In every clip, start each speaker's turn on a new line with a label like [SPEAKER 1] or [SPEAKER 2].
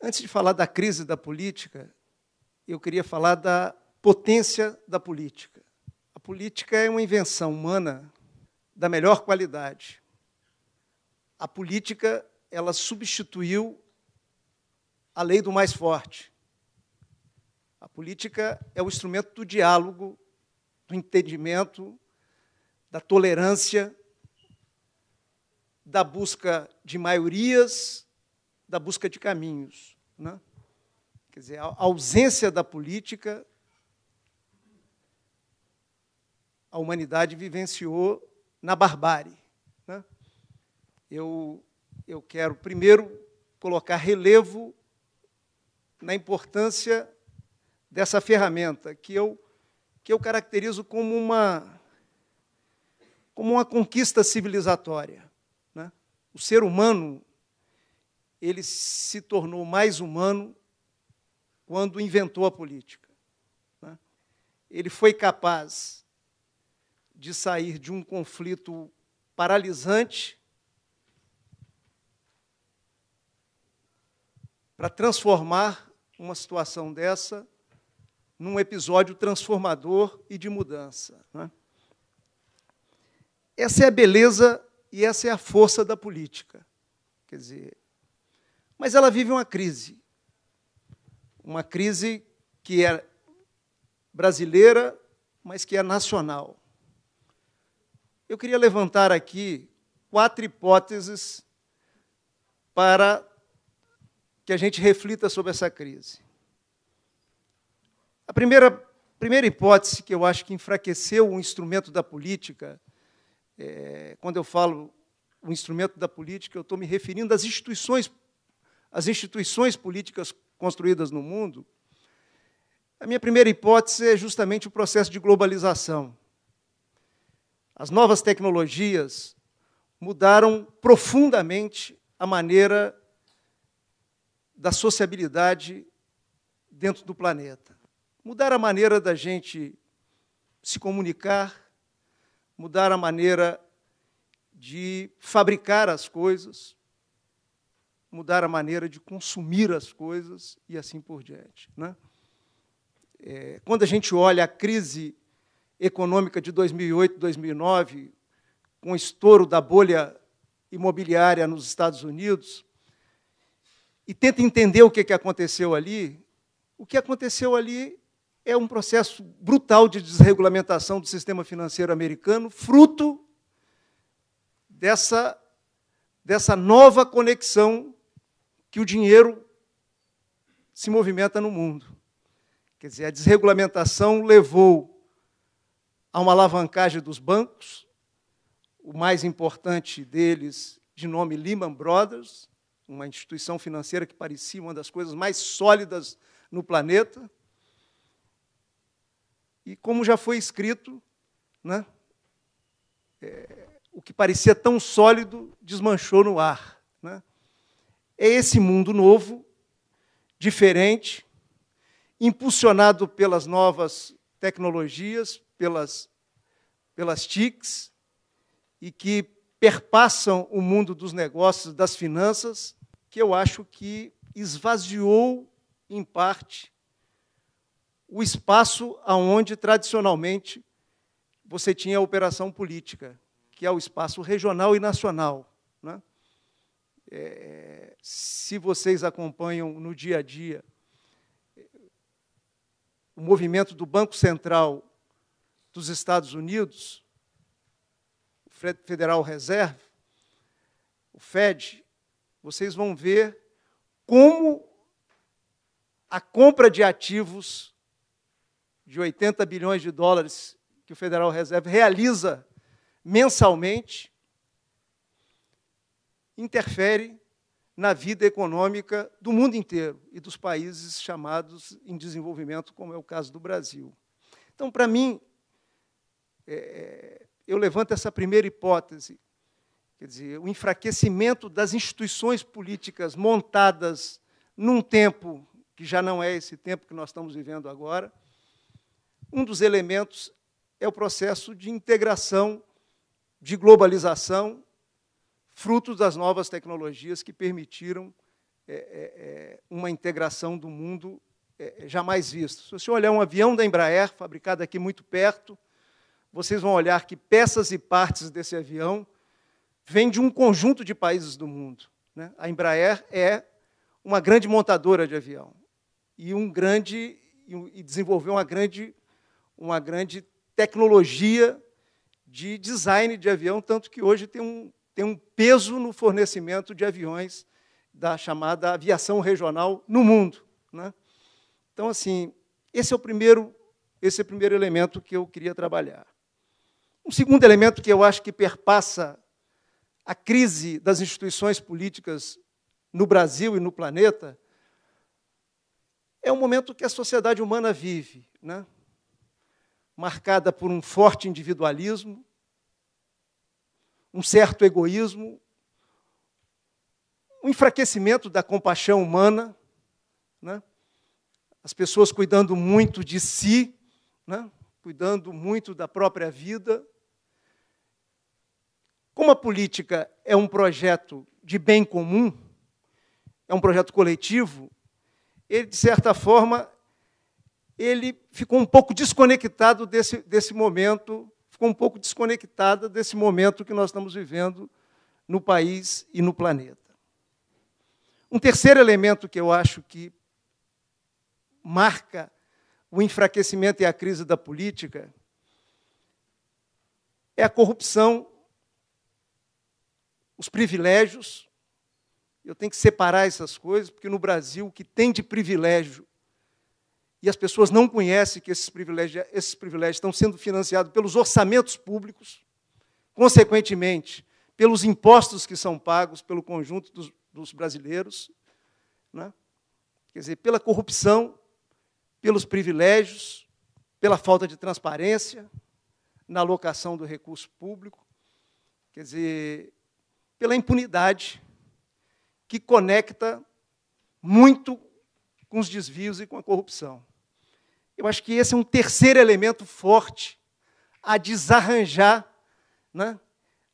[SPEAKER 1] Antes de falar da crise da política, eu queria falar da potência da política. A política é uma invenção humana da melhor qualidade. A política, ela substituiu a lei do mais forte. A política é o instrumento do diálogo, do entendimento, da tolerância, da busca de maiorias, da busca de caminhos, né? Quer dizer, a ausência da política, a humanidade vivenciou na barbárie, né? Eu quero, primeiro, colocar relevo na importância dessa ferramenta, que eu caracterizo como uma conquista civilizatória, né? O ser humano, ele se tornou mais humano quando inventou a política, né? Ele foi capaz de sair de um conflito paralisante para transformar uma situação dessa num episódio transformador e de mudança, né? Essa é a beleza e essa é a força da política. Quer dizer, mas ela vive uma crise que é brasileira, mas que é nacional. Eu queria levantar aqui 4 hipóteses para que a gente reflita sobre essa crise. A primeira hipótese que eu acho que enfraqueceu o instrumento da política, quando eu falo o instrumento da política, eu estou me referindo às instituições políticas construídas no mundo. A minha primeira hipótese é justamente o processo de globalização. As novas tecnologias mudaram profundamente a maneira da sociabilidade dentro do planeta. Mudaram a maneira da gente se comunicar, mudaram a maneira de fabricar as coisas, mudar a maneira de consumir as coisas e assim por diante, né? Quando a gente olha a crise econômica de 2008, 2009, com o estouro da bolha imobiliária nos Estados Unidos, e tenta entender o que aconteceu ali, o que aconteceu ali é um processo brutal de desregulamentação do sistema financeiro americano, fruto dessa nova conexão que o dinheiro se movimenta no mundo. Quer dizer, a desregulamentação levou a uma alavancagem dos bancos, o mais importante deles, de nome Lehman Brothers, uma instituição financeira que parecia uma das coisas mais sólidas no planeta. E, como já foi escrito, né, o que parecia tão sólido desmanchou no ar, né? É esse mundo novo, diferente, impulsionado pelas novas tecnologias, pelas TICs, e que perpassam o mundo dos negócios, das finanças, que eu acho que esvaziou, em parte, o espaço onde, tradicionalmente, você tinha a operação política, que é o espaço regional e nacional, né? Se vocês acompanham no dia a dia o movimento do Banco Central dos Estados Unidos, o Federal Reserve, o Fed, vocês vão ver como a compra de ativos de 80 bilhões de dólares que o Federal Reserve realiza mensalmente interfere na vida econômica do mundo inteiro e dos países chamados em desenvolvimento, como é o caso do Brasil. Então, para mim, eu levanto essa primeira hipótese, quer dizer, o enfraquecimento das instituições políticas montadas num tempo que já não é esse tempo que nós estamos vivendo agora. Um dos elementos é o processo de integração, de globalização, fruto das novas tecnologias que permitiram uma integração do mundo jamais vista. Se você olhar um avião da Embraer, fabricado aqui muito perto, vocês vão olhar que peças e partes desse avião vêm de um conjunto de países do mundo, né? A Embraer é uma grande montadora de avião e desenvolveu uma grande tecnologia de design de avião, tanto que hoje tem um peso no fornecimento de aviões da chamada aviação regional no mundo, né? Então, assim, esse é o primeiro elemento que eu queria trabalhar. Um segundo elemento que eu acho que perpassa a crise das instituições políticas no Brasil e no planeta é o momento que a sociedade humana vive, né? Marcada por um forte individualismo, um certo egoísmo, um enfraquecimento da compaixão humana, né? As pessoas cuidando muito de si, né? Cuidando muito da própria vida. Como a política é um projeto de bem comum, é um projeto coletivo, ele, de certa forma, ele ficou um pouco desconectado desse momento, ficou um pouco desconectada desse momento que nós estamos vivendo no país e no planeta. Um terceiro elemento que eu acho que marca o enfraquecimento e a crise da política é a corrupção, os privilégios. Eu tenho que separar essas coisas, porque no Brasil o que tem de privilégio, e as pessoas não conhecem que esses privilégios estão sendo financiados pelos orçamentos públicos, consequentemente, pelos impostos que são pagos pelo conjunto dos brasileiros, né? Quer dizer, pela corrupção, pelos privilégios, pela falta de transparência na alocação do recurso público, quer dizer, pela impunidade que conecta muito com os desvios e com a corrupção. Eu acho que esse é um terceiro elemento forte a desarranjar, né,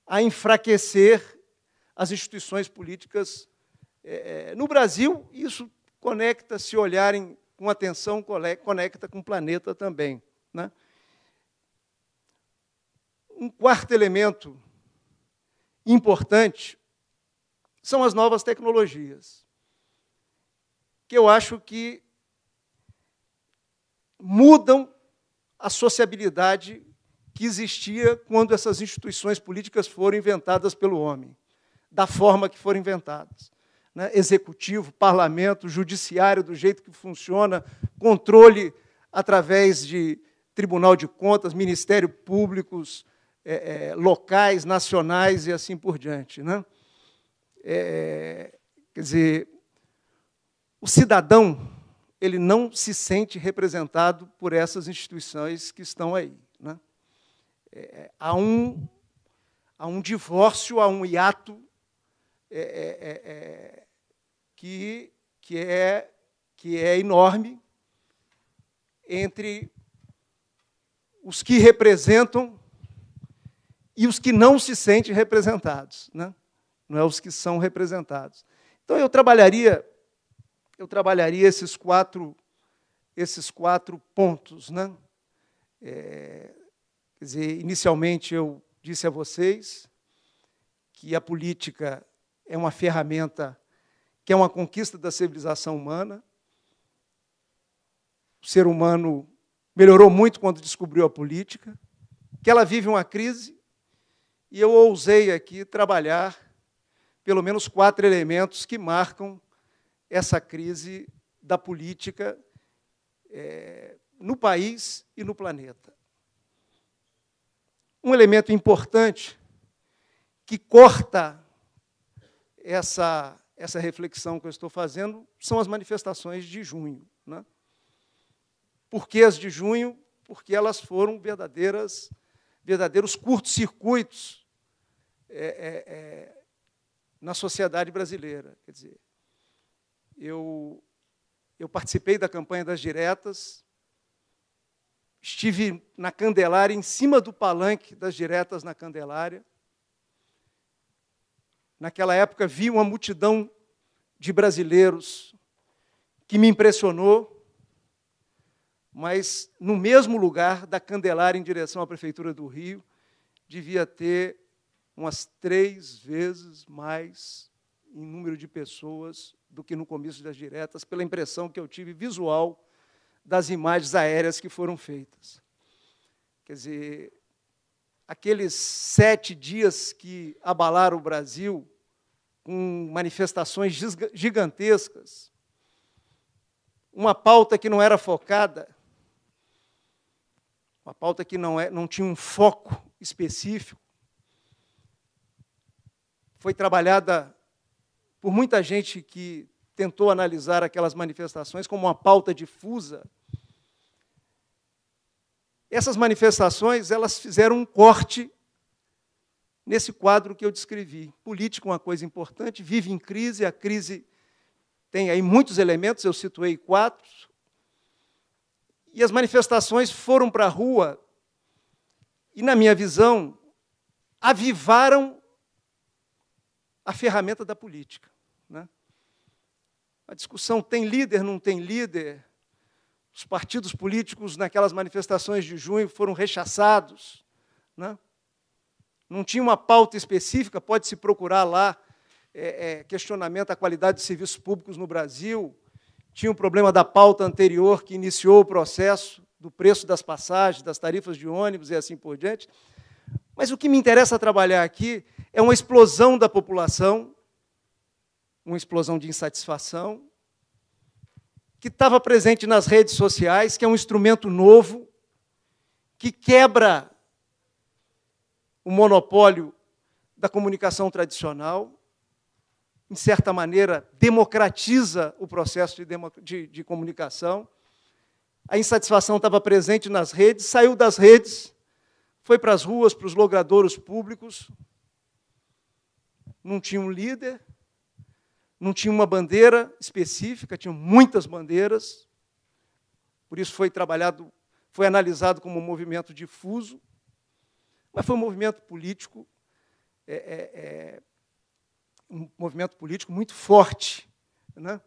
[SPEAKER 1] a enfraquecer as instituições políticas. No Brasil, isso conecta, se olharem com atenção, conecta com o planeta também, né? Um quarto elemento importante são as novas tecnologias, que eu acho que mudam a sociabilidade que existia quando essas instituições políticas foram inventadas pelo homem, da forma que foram inventadas, né? Executivo, parlamento, judiciário, do jeito que funciona, controle através de Tribunal de Contas, Ministério Públicos, locais, nacionais e assim por diante, né? Quer dizer, o cidadão ele não se sente representado por essas instituições que estão aí, né? Há um divórcio, há um hiato que é enorme entre os que representam e os que não se sentem representados, né? Não é os que são representados. Então, eu trabalharia esses quatro pontos, né? Quer dizer, inicialmente, eu disse a vocês que a política é uma ferramenta que é uma conquista da civilização humana. O ser humano melhorou muito quando descobriu a política, que ela vive uma crise, e eu ousei aqui trabalhar pelo menos 4 elementos que marcam essa crise da política no país e no planeta. Um elemento importante que corta essa reflexão que eu estou fazendo são as manifestações de junho, né? Por que as de junho? Porque elas foram verdadeiros curtos-circuitos na sociedade brasileira. Quer dizer, eu participei da campanha das diretas, estive na Candelária, em cima do palanque das diretas na Candelária. Naquela época, vi uma multidão de brasileiros que me impressionou, mas no mesmo lugar da Candelária em direção à Prefeitura do Rio, devia ter umas 3 vezes mais em número de pessoas do que no Comício das Diretas, pela impressão que eu tive visual das imagens aéreas que foram feitas. Quer dizer, aqueles 7 dias que abalaram o Brasil, com manifestações gigantescas, uma pauta que não era focada, uma pauta que não tinha um foco específico, foi trabalhada por muita gente que tentou analisar aquelas manifestações como uma pauta difusa. Essas manifestações, elas fizeram um corte nesse quadro que eu descrevi. Política é uma coisa importante, vive em crise, a crise tem aí muitos elementos, eu situei 4, e as manifestações foram para a rua e, na minha visão, avivaram a ferramenta da política, né? A discussão tem líder, não tem líder. Os partidos políticos, naquelas manifestações de junho, foram rechaçados, né? Não tinha uma pauta específica, pode-se procurar lá questionamento à qualidade dos serviços públicos no Brasil. Tinha um problema da pauta anterior, que iniciou o processo do preço das passagens, das tarifas de ônibus e assim por diante. Mas o que me interessa trabalhar aqui é uma explosão da população, uma explosão de insatisfação, que estava presente nas redes sociais, que é um instrumento novo, que quebra o monopólio da comunicação tradicional, em certa maneira, democratiza o processo de comunicação. A insatisfação estava presente nas redes, saiu das redes, foi para as ruas, para os logradouros públicos, não tinha um líder, não tinha uma bandeira específica, tinham muitas bandeiras, por isso foi analisado como um movimento difuso, mas foi um movimento político, muito forte, né?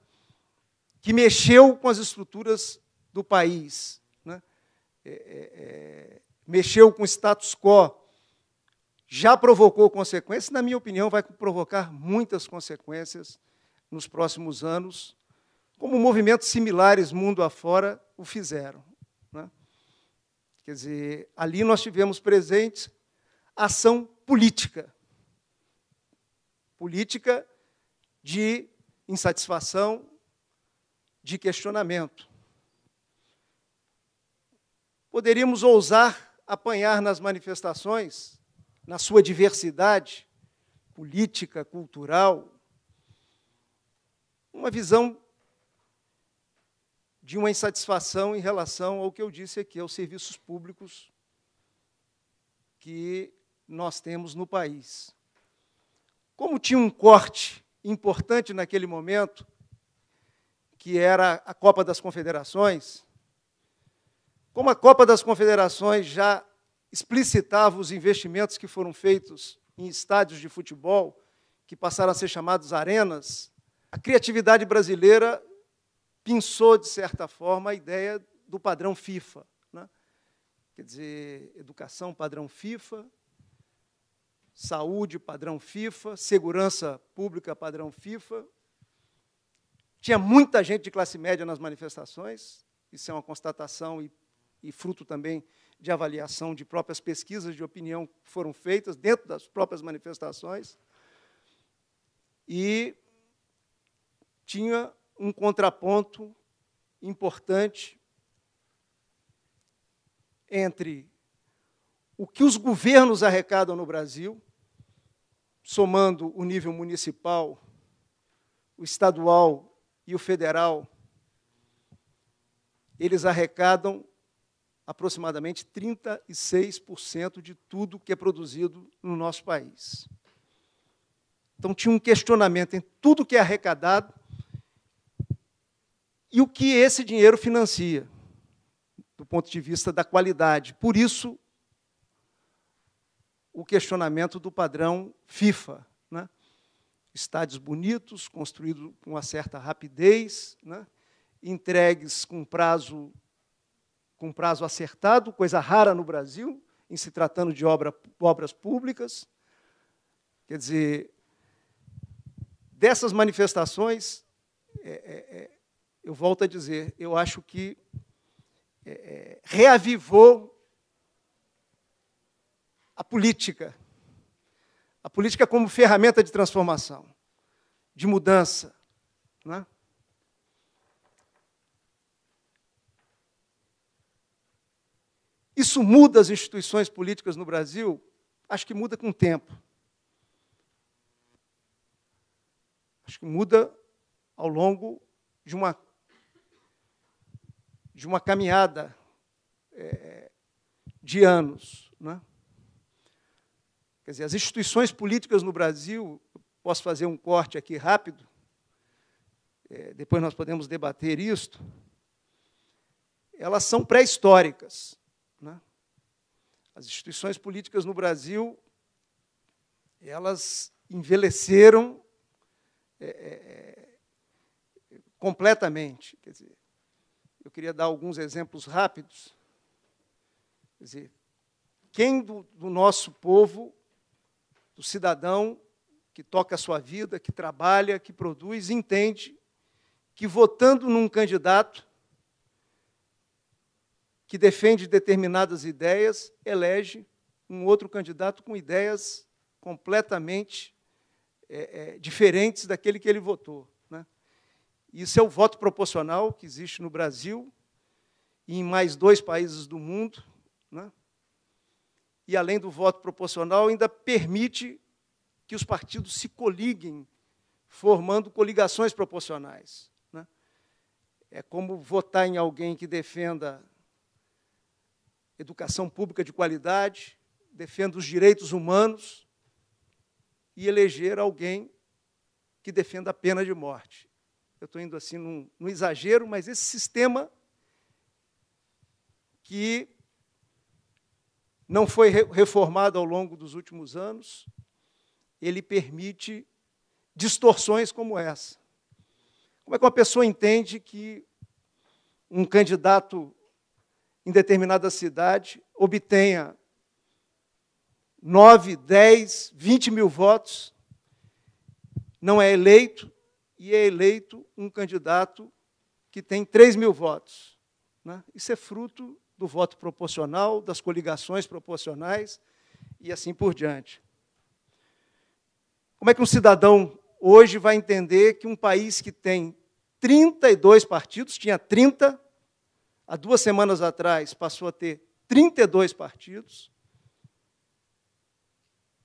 [SPEAKER 1] Que mexeu com as estruturas do país, né? Mexeu com o status quo, já provocou consequências, na minha opinião, vai provocar muitas consequências nos próximos anos, como movimentos similares mundo afora o fizeram, né? Quer dizer, ali nós tivemos presente ação política, política de insatisfação, de questionamento. Poderíamos ousar apanhar nas manifestações, na sua diversidade política, cultural, uma visão de uma insatisfação em relação ao que eu disse aqui, aos serviços públicos que nós temos no país. Como tinha um corte importante naquele momento, que era a Copa das Confederações, como a Copa das Confederações já explicitava os investimentos que foram feitos em estádios de futebol, que passaram a ser chamados arenas, a criatividade brasileira pensou, de certa forma, a ideia do padrão FIFA, né? Quer dizer, educação padrão FIFA, saúde padrão FIFA, segurança pública padrão FIFA. Tinha muita gente de classe média nas manifestações, isso é uma constatação e fruto também de avaliação de próprias pesquisas de opinião que foram feitas dentro das próprias manifestações. E tinha um contraponto importante entre o que os governos arrecadam no Brasil, somando o nível municipal, o estadual e o federal, eles arrecadam aproximadamente 36% de tudo que é produzido no nosso país. Então, tinha um questionamento em tudo que é arrecadado e o que esse dinheiro financia, do ponto de vista da qualidade. Por isso, o questionamento do padrão FIFA, né? estádios bonitos, construídos com uma certa rapidez, né? Entregues com prazo acertado, coisa rara no Brasil, em se tratando de obras públicas. Quer dizer, dessas manifestações, eu volto a dizer, eu acho que reavivou a política como ferramenta de transformação, de mudança, né? Isso muda as instituições políticas no Brasil? Acho que muda com o tempo. Acho que muda ao longo de uma caminhada de anos, né? Quer dizer, as instituições políticas no Brasil, posso fazer um corte aqui rápido, depois nós podemos debater isto, elas são pré-históricas, né? As instituições políticas no Brasil, elas envelheceram completamente. Quer dizer, eu queria dar alguns exemplos rápidos. Quer dizer, quem do nosso povo, do cidadão que toca a sua vida, que trabalha, que produz, entende que votando num candidato que defende determinadas ideias, elege um outro candidato com ideias completamente diferentes daquele que ele votou, né? Isso é o voto proporcional que existe no Brasil e em mais 2 países do mundo, né? E, além do voto proporcional, ainda permite que os partidos se coliguem, formando coligações proporcionais, né? É como votar em alguém que defenda educação pública de qualidade, defenda os direitos humanos, e eleger alguém que defenda a pena de morte. Eu estou indo assim num exagero, mas esse sistema que não foi reformado ao longo dos últimos anos, ele permite distorções como essa. Como é que uma pessoa entende que um candidato em determinada cidade obtenha 9, 10, 20 mil votos, não é eleito, e é eleito um candidato que tem 3 mil votos, né? Isso é fruto do voto proporcional, das coligações proporcionais, e assim por diante. Como é que um cidadão hoje vai entender que um país que tem 32 partidos, tinha 30, há 2 semanas atrás passou a ter 32 partidos,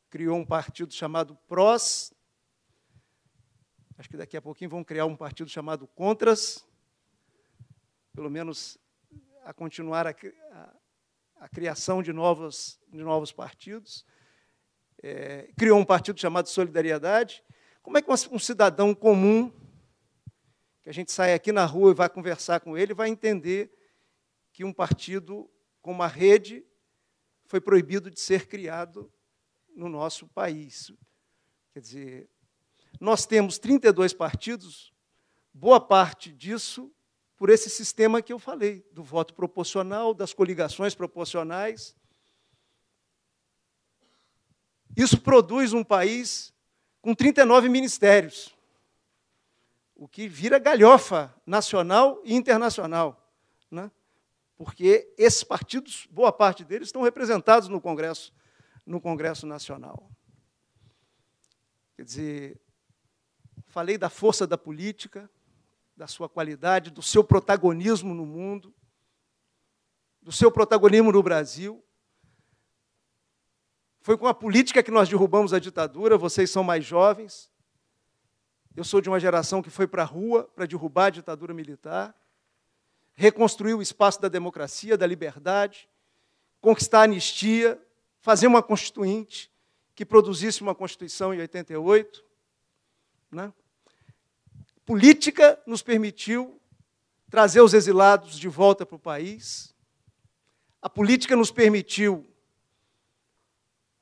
[SPEAKER 1] criou um partido chamado PROS, acho que daqui a pouquinho vão criar um partido chamado CONTRAS, pelo menos a continuar a criação de novos partidos. Criou um partido chamado Solidariedade. Como é que um cidadão comum, que a gente sai aqui na rua e vai conversar com ele, vai entender que um partido como a Rede foi proibido de ser criado no nosso país? Quer dizer, nós temos 32 partidos, boa parte disso por esse sistema que eu falei, do voto proporcional, das coligações proporcionais. Isso produz um país com 39 ministérios, o que vira galhofa nacional e internacional, né? Porque esses partidos, boa parte deles, estão representados no Congresso Nacional. Quer dizer, falei da força da política, da sua qualidade, do seu protagonismo no mundo, do seu protagonismo no Brasil. Foi com a política que nós derrubamos a ditadura, vocês são mais jovens. Eu sou de uma geração que foi para a rua para derrubar a ditadura militar, reconstruir o espaço da democracia, da liberdade, conquistar a anistia, fazer uma constituinte que produzisse uma Constituição em 88. Né? Política nos permitiu trazer os exilados de volta para o país. A política nos permitiu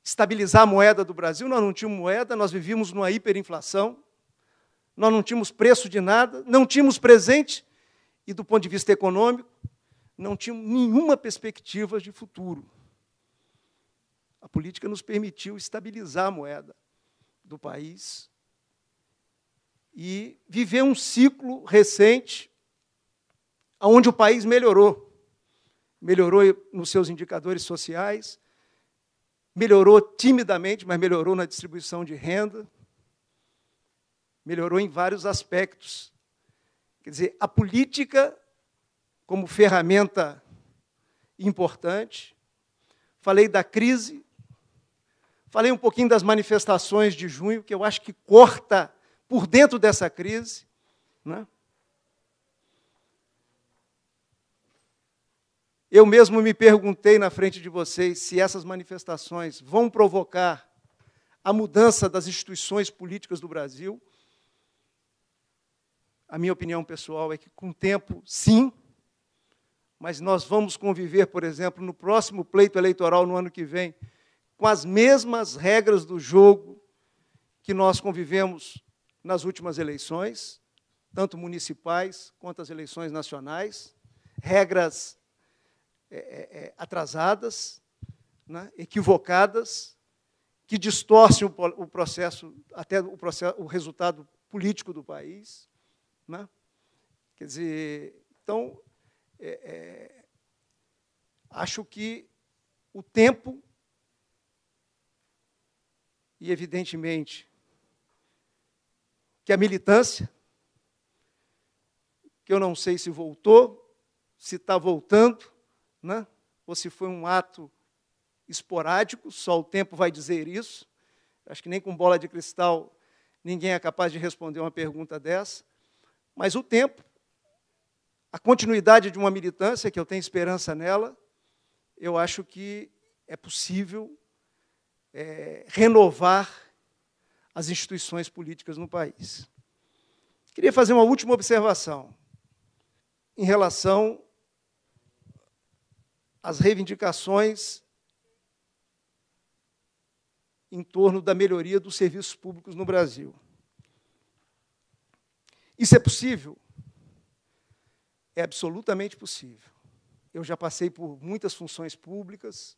[SPEAKER 1] estabilizar a moeda do Brasil. Nós não tínhamos moeda, nós vivíamos numa hiperinflação, nós não tínhamos preço de nada, não tínhamos presente, e do ponto de vista econômico, não tínhamos nenhuma perspectiva de futuro. A política nos permitiu estabilizar a moeda do país e viver um ciclo recente onde o país melhorou. Melhorou nos seus indicadores sociais, melhorou timidamente, mas melhorou na distribuição de renda, melhorou em vários aspectos. Quer dizer, a política como ferramenta importante. Falei da crise, falei um pouquinho das manifestações de junho, que eu acho que corta por dentro dessa crise, né? Eu mesmo me perguntei na frente de vocês se essas manifestações vão provocar a mudança das instituições políticas do Brasil. A minha opinião pessoal é que, com o tempo, sim, mas nós vamos conviver, por exemplo, no próximo pleito eleitoral, no ano que vem, com as mesmas regras do jogo que nós convivemos nas últimas eleições, tanto municipais quanto as eleições nacionais, regras atrasadas, né, equivocadas, que distorcem o processo, até o resultado político do país, né? Quer dizer, então, acho que o tempo, e evidentemente que a militância, que eu não sei se voltou, se está voltando, né? Ou se foi um ato esporádico, só o tempo vai dizer isso. Acho que nem com bola de cristal ninguém é capaz de responder uma pergunta dessa. Mas o tempo, a continuidade de uma militância, que eu tenho esperança nela, eu acho que é possível renovar as instituições políticas no país. Queria fazer uma última observação em relação às reivindicações em torno da melhoria dos serviços públicos no Brasil. Isso é possível? É absolutamente possível. Eu já passei por muitas funções públicas,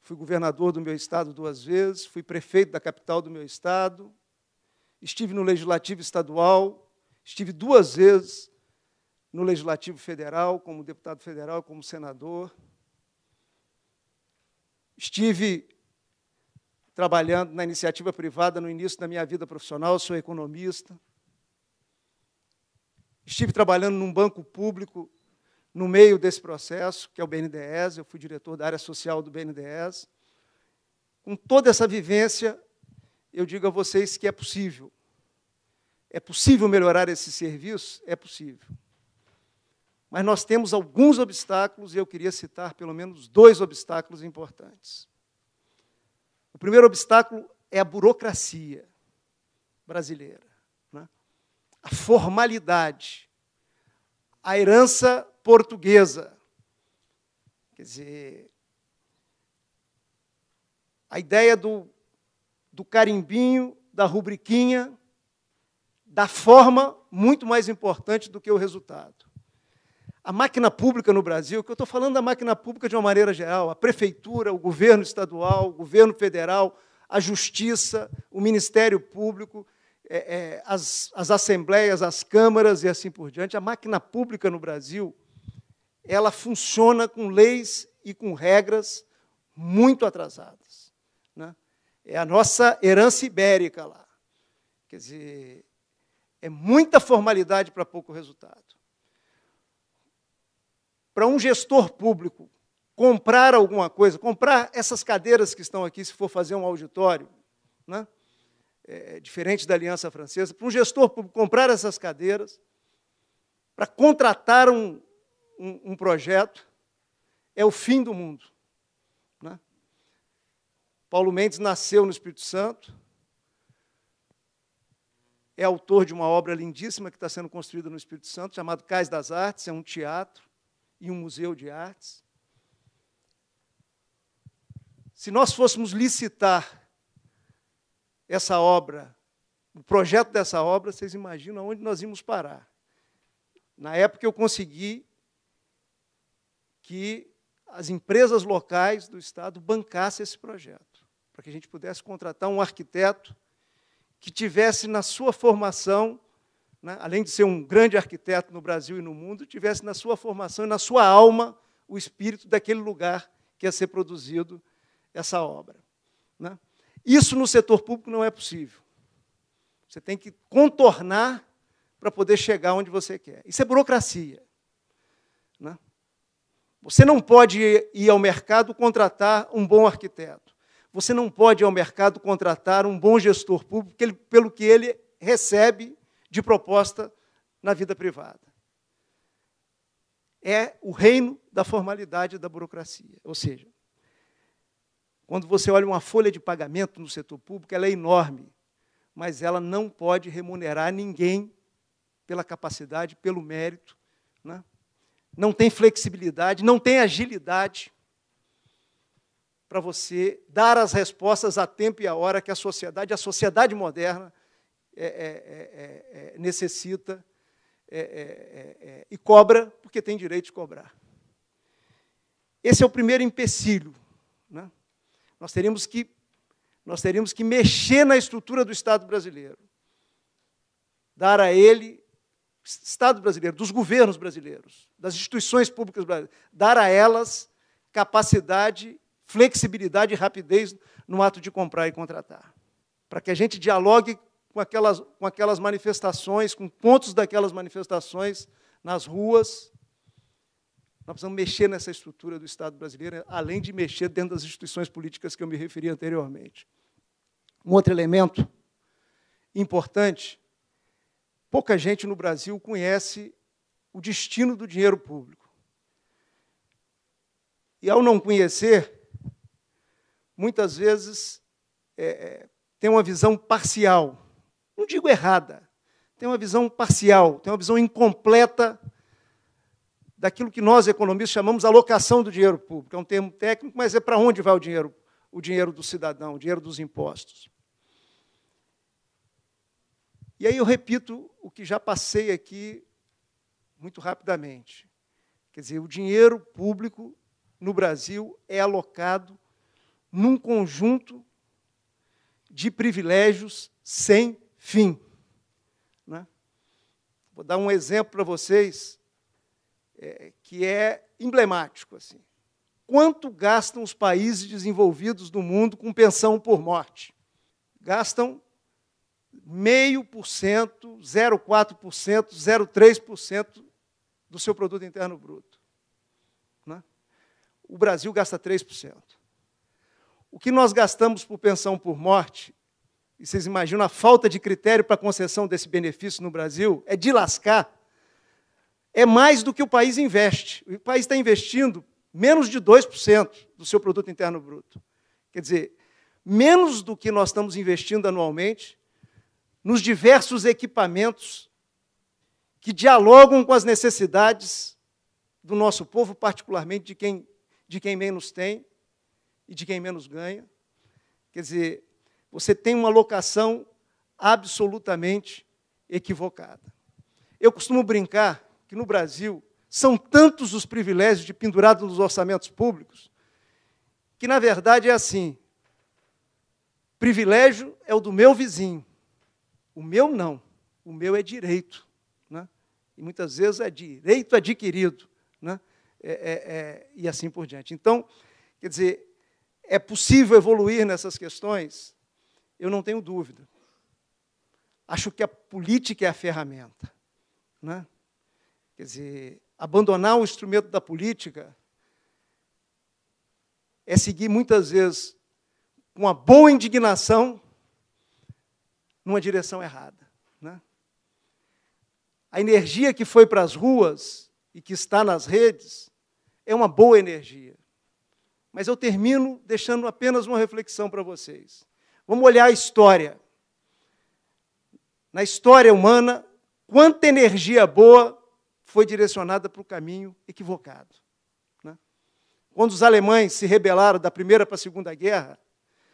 [SPEAKER 1] fui governador do meu estado 2 vezes, fui prefeito da capital do meu estado, estive no Legislativo Estadual, estive 2 vezes no Legislativo Federal, como deputado federal, como senador. Estive trabalhando na iniciativa privada no início da minha vida profissional, sou economista. Estive trabalhando num banco público no meio desse processo, que é o BNDES, eu fui diretor da área social do BNDES. Com toda essa vivência, eu digo a vocês que é possível. É possível melhorar esse serviço? É possível. Mas nós temos alguns obstáculos, e eu queria citar pelo menos 2 obstáculos importantes. O primeiro obstáculo é a burocracia brasileira, né? A formalidade, a herança portuguesa. Quer dizer, a ideia do carimbinho, da rubriquinha, da forma muito mais importante do que o resultado. A máquina pública no Brasil, que eu estou falando da máquina pública de uma maneira geral, a prefeitura, o governo estadual, o governo federal, a justiça, o Ministério Público, as assembleias, as câmaras e assim por diante, a máquina pública no Brasil, ela funciona com leis e com regras muito atrasadas, né? É a nossa herança ibérica lá. Quer dizer, é muita formalidade para pouco resultado. Para um gestor público comprar alguma coisa, comprar essas cadeiras que estão aqui, se for fazer um auditório, né? Diferente da Aliança Francesa, para um gestor público comprar essas cadeiras, para contratar um projeto, é o fim do mundo, né? Paulo Mendes nasceu no Espírito Santo, é autor de uma obra lindíssima que está sendo construída no Espírito Santo, chamado Cais das Artes, é um teatro e um museu de artes. se nós fôssemos licitar essa obra, o projeto dessa obra, vocês imaginam onde nós íamos parar. Na época, eu consegui que as empresas locais do Estado bancassem esse projeto, para que a gente pudesse contratar um arquiteto que tivesse na sua formação, né, além de ser um grande arquiteto no Brasil e no mundo, tivesse na sua formação e na sua alma o espírito daquele lugar que ia ser produzido essa obra. Né? Isso no setor público não é possível. Você tem que contornar para poder chegar onde você quer. Isso é burocracia. Né? Você não pode ir ao mercado contratar um bom arquiteto. Você não pode ir ao mercado contratar um bom gestor público pelo que ele recebe de proposta na vida privada. É o reino da formalidade e da burocracia. Ou seja, quando você olha uma folha de pagamento no setor público, ela é enorme, mas ela não pode remunerar ninguém pela capacidade, pelo mérito. Né? Não tem flexibilidade, não tem agilidade para você dar as respostas a tempo e a hora que a sociedade moderna necessita e cobra, porque tem direito de cobrar. Esse é o primeiro empecilho. Né? Nós teríamos que mexer na estrutura do Estado brasileiro, dar a ele, Estado brasileiro, dos governos brasileiros, das instituições públicas brasileiras, dar a elas capacidade, flexibilidade e rapidez no ato de comprar e contratar, para que a gente dialogue com aquelas manifestações, com pontos daquelas manifestações nas ruas. Nós precisamos mexer nessa estrutura do Estado brasileiro, além de mexer dentro das instituições políticas que eu me referi anteriormente. Um outro elemento importante, pouca gente no Brasil conhece o destino do dinheiro público. E, ao não conhecer, muitas vezes tem uma visão parcial. Não digo errada, tem uma visão parcial, tem uma visão incompleta daquilo que nós, economistas, chamamos de alocação do dinheiro público. É um termo técnico, mas é para onde vai o dinheiro do cidadão, o dinheiro dos impostos. E aí eu repito o que já passei aqui muito rapidamente. Quer dizer, o dinheiro público no Brasil é alocado num conjunto de privilégios sem fim. Né? Vou dar um exemplo para vocês que é emblemático. Assim. Quanto gastam os países desenvolvidos do mundo com pensão por morte? Gastam 0,5%, 0,4%, 0,3% do seu produto interno bruto. Né? O Brasil gasta 3%. O que nós gastamos por pensão por morte, e vocês imaginam a falta de critério para a concessão desse benefício no Brasil, é de lascar, é mais do que o país investe. O país está investindo menos de 2% do seu produto interno bruto. Quer dizer, menos do que nós estamos investindo anualmente nos diversos equipamentos que dialogam com as necessidades do nosso povo, particularmente de quem menos tem e de quem menos ganha. Quer dizer, você tem uma alocação absolutamente equivocada. Eu costumo brincar que no Brasil são tantos os privilégios de pendurado nos orçamentos públicos que, na verdade, é assim: privilégio é o do meu vizinho, o meu não, o meu é direito. Né? E muitas vezes é direito adquirido. Né? E assim por diante. Então, quer dizer, é possível evoluir nessas questões? Eu não tenho dúvida. Acho que a política é a ferramenta. Né? Quer dizer, abandonar o instrumento da política é seguir, muitas vezes, com uma boa indignação, numa direção errada. Né? A energia que foi para as ruas e que está nas redes é uma boa energia. Mas eu termino deixando apenas uma reflexão para vocês. Vamos olhar a história. Na história humana, quanta energia boa foi direcionada para o caminho equivocado. Né? quando os alemães se rebelaram da Primeira para a Segunda Guerra,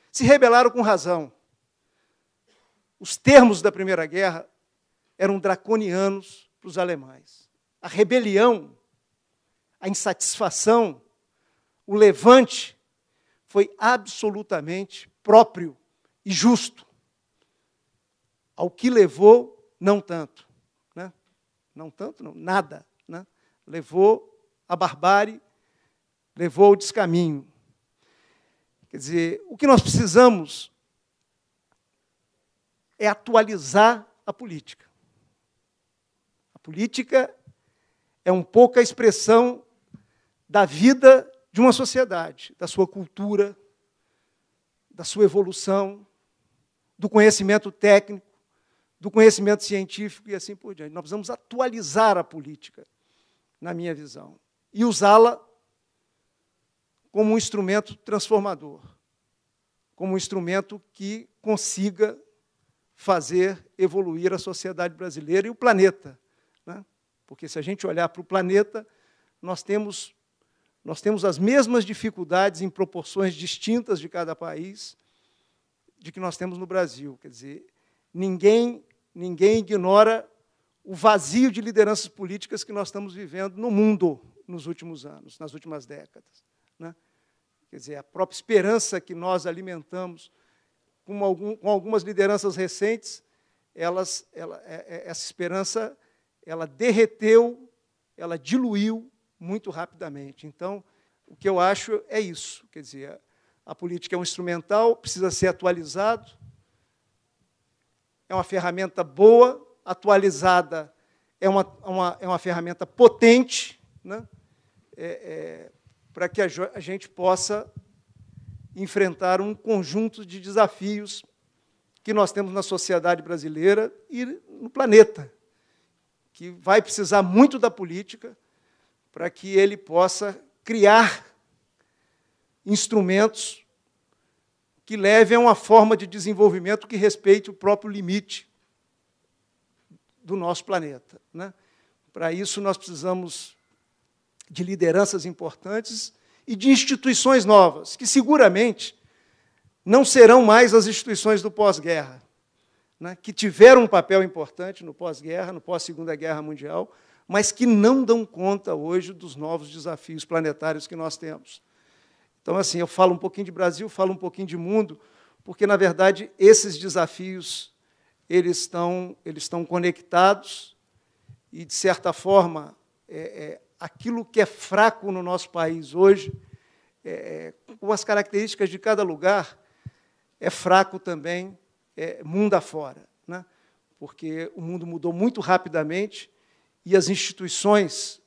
[SPEAKER 1] se rebelaram com razão. Os termos da Primeira Guerra eram draconianos para os alemães. A rebelião, a insatisfação, o levante foi absolutamente próprio e justo. Ao que levou, não tanto. Né? Não tanto, não, nada. Né? Levou a barbárie, levou ao descaminho. Quer dizer, o que nós precisamos é atualizar a política. A política é um pouco a expressão da vida de uma sociedade, da sua cultura, da sua evolução, do conhecimento técnico, do conhecimento científico e assim por diante. Nós precisamos atualizar a política, na minha visão, e usá-la como um instrumento transformador, como um instrumento que consiga fazer evoluir a sociedade brasileira e o planeta. Né? Porque, se a gente olhar para o planeta, nós temos as mesmas dificuldades em proporções distintas de cada país de que nós temos no Brasil. Quer dizer, ninguém ignora o vazio de lideranças políticas que nós estamos vivendo no mundo nos últimos anos, nas últimas décadas. Né? Quer dizer, a própria esperança que nós alimentamos com algumas lideranças recentes, essa esperança ela derreteu, ela diluiu muito rapidamente. Então, o que eu acho é isso. Quer dizer, a política é um instrumental, precisa ser atualizado, é uma ferramenta boa, atualizada é uma ferramenta potente, né? Para que a gente possa enfrentar um conjunto de desafios que nós temos na sociedade brasileira e no planeta, que vai precisar muito da política para que ele possa criar instrumentos que levem a uma forma de desenvolvimento que respeite o próprio limite do nosso planeta. Né? Para isso, nós precisamos de lideranças importantes e de instituições novas, que seguramente não serão mais as instituições do pós-guerra, né? Que tiveram um papel importante no pós-guerra, no pós-Segunda Guerra Mundial, mas que não dão conta hoje dos novos desafios planetários que nós temos. Então, assim, eu falo um pouquinho de Brasil, falo um pouquinho de mundo, porque, na verdade, esses desafios eles estão conectados e, de certa forma, aquilo que é fraco no nosso país hoje, com as características de cada lugar, é fraco também mundo afora, né? Porque o mundo mudou muito rapidamente e as instituições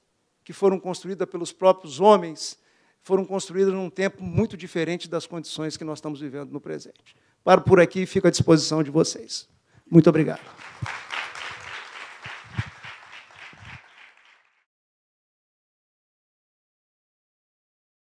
[SPEAKER 1] que foram construídas pelos próprios homens foram construídas num tempo muito diferente das condições que nós estamos vivendo no presente. Paro por aqui e fico à disposição de vocês. Muito obrigado.